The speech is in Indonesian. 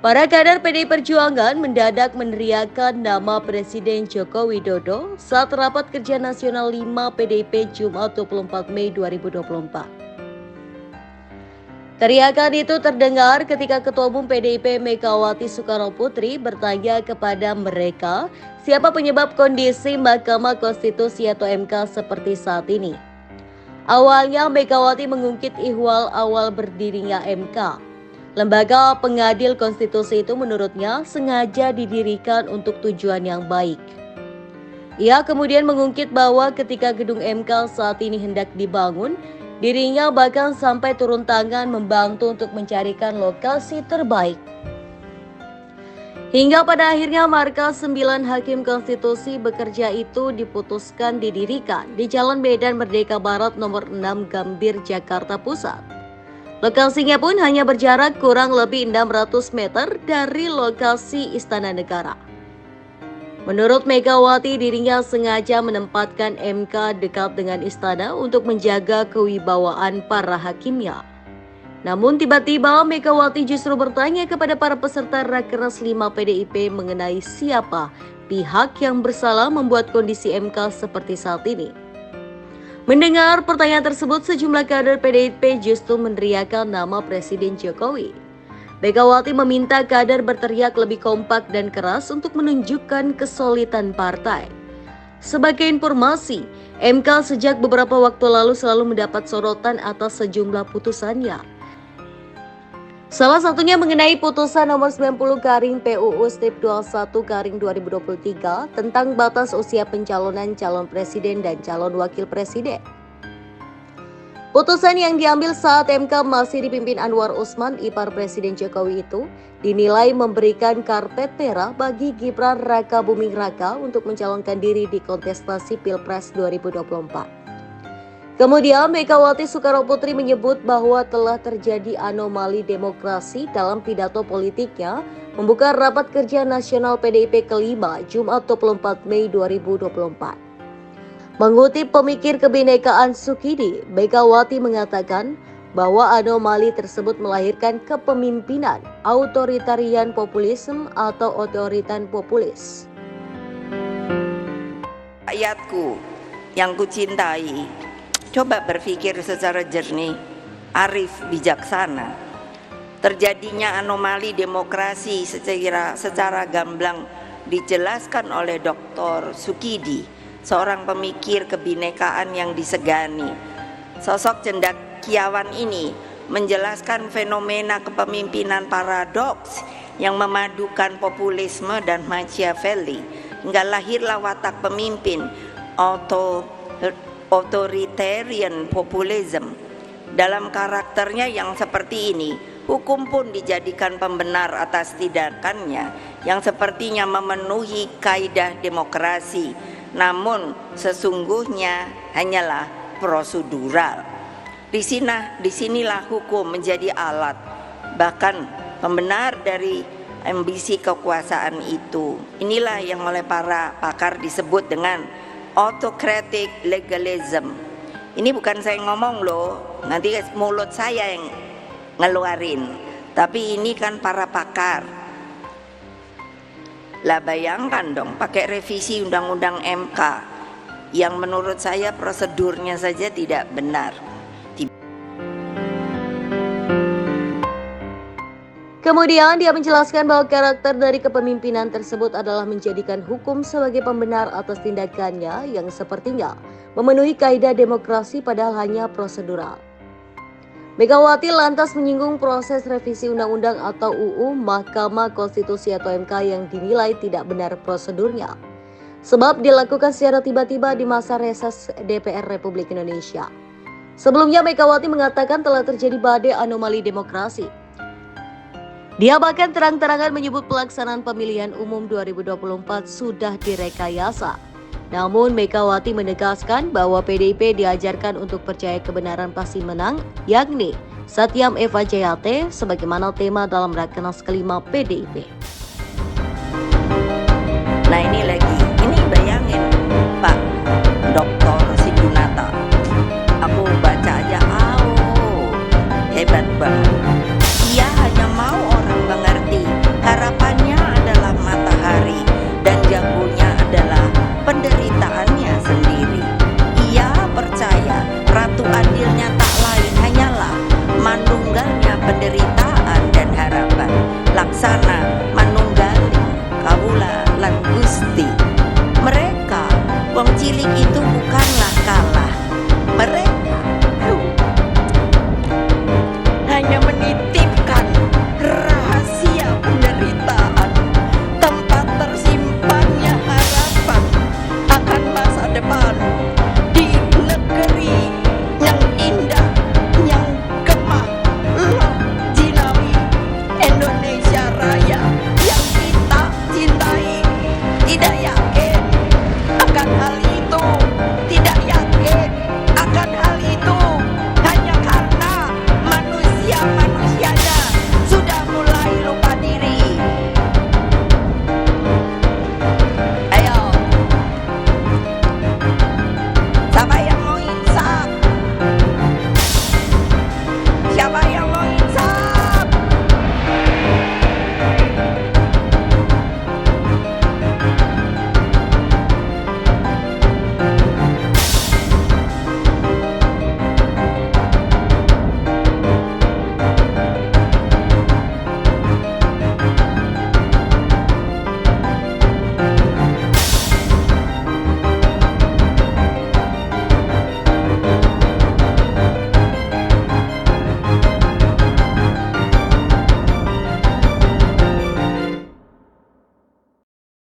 Para kader PDI Perjuangan mendadak meneriakkan nama Presiden Joko Widodo saat rapat kerja nasional 5 PDIP Jumat 24 Mei 2024. Teriakan itu terdengar ketika Ketua Umum PDIP Megawati Soekarnoputri bertanya kepada mereka siapa penyebab kondisi Mahkamah Konstitusi atau MK seperti saat ini. Awalnya Megawati mengungkit ihwal awal berdirinya MK. Lembaga pengadil konstitusi itu menurutnya sengaja didirikan untuk tujuan yang baik. Ia kemudian mengungkit bahwa ketika gedung MK saat ini hendak dibangun, dirinya bahkan sampai turun tangan membantu untuk mencarikan lokasi terbaik. Hingga pada akhirnya markas 9 Hakim Konstitusi bekerja itu diputuskan didirikan di Jalan Medan Merdeka Barat nomor 6 Gambir, Jakarta Pusat. Lokasinya pun hanya berjarak kurang lebih 600 meter dari lokasi Istana Negara. Menurut Megawati, dirinya sengaja menempatkan MK dekat dengan istana untuk menjaga kewibawaan para hakimnya. Namun tiba-tiba Megawati justru bertanya kepada para peserta Rakernas 5 PDIP mengenai siapa pihak yang bersalah membuat kondisi MK seperti saat ini. Mendengar pertanyaan tersebut, sejumlah kader PDIP justru meneriakkan nama Presiden Jokowi. Megawati meminta kader berteriak lebih kompak dan keras untuk menunjukkan kesolidan partai. Sebagai informasi, MK sejak beberapa waktu lalu selalu mendapat sorotan atas sejumlah putusannya. Salah satunya mengenai putusan nomor 90/PUU Strip 21/2023 tentang batas usia pencalonan calon presiden dan calon wakil presiden. Putusan yang diambil saat MK masih dipimpin Anwar Usman, ipar Presiden Jokowi itu, dinilai memberikan karpet merah bagi Gibran Rakabuming Raka untuk mencalonkan diri di kontestasi Pilpres 2024. Kemudian Megawati Soekarnoputri menyebut bahwa telah terjadi anomali demokrasi dalam pidato politiknya membuka rapat kerja nasional PDIP kelima Jumat 24 Mei 2024. Mengutip pemikir kebinekaan Sukidi, Megawati mengatakan bahwa anomali tersebut melahirkan kepemimpinan otoritarian populisme atau otoritan populis. Rakyatku yang kucintai, coba berpikir secara jernih, arif, bijaksana. Terjadinya anomali demokrasi secara gamblang dijelaskan oleh Dr. Sukidi, seorang pemikir kebinekaan yang disegani. Sosok cendekiawan ini menjelaskan fenomena kepemimpinan paradoks yang memadukan populisme dan Machiavelli, hingga lahirlah watak pemimpin authoritarian populism. Dalam karakternya yang seperti ini, hukum pun dijadikan pembenar atas tindakannya yang sepertinya memenuhi kaidah demokrasi, namun sesungguhnya hanyalah prosedural. Disinilah hukum menjadi alat, bahkan pembenar dari ambisi kekuasaan itu. Inilah yang oleh para pakar disebut dengan autocratic legalism. Ini bukan saya ngomong loh, nanti mulut saya yang ngeluarin, tapi ini kan para pakar. Lah bayangkan dong, pakai revisi undang-undang MK yang menurut saya prosedurnya saja tidak benar. Kemudian dia menjelaskan bahwa karakter dari kepemimpinan tersebut adalah menjadikan hukum sebagai pembenar atas tindakannya yang sepertinya memenuhi kaidah demokrasi padahal hanya prosedural. Megawati lantas menyinggung proses revisi undang-undang atau UU Mahkamah Konstitusi atau MK yang dinilai tidak benar prosedurnya, sebab dilakukan secara tiba-tiba di masa reses DPR Republik Indonesia. Sebelumnya Megawati mengatakan telah terjadi badai anomali demokrasi. Dia bahkan terang-terangan menyebut pelaksanaan pemilihan umum 2024 sudah direkayasa. Namun Megawati menegaskan bahwa PDIP diajarkan untuk percaya kebenaran pasti menang, yakni Satyam Eva Jayate sebagaimana tema dalam Rakernas kelima PDIP.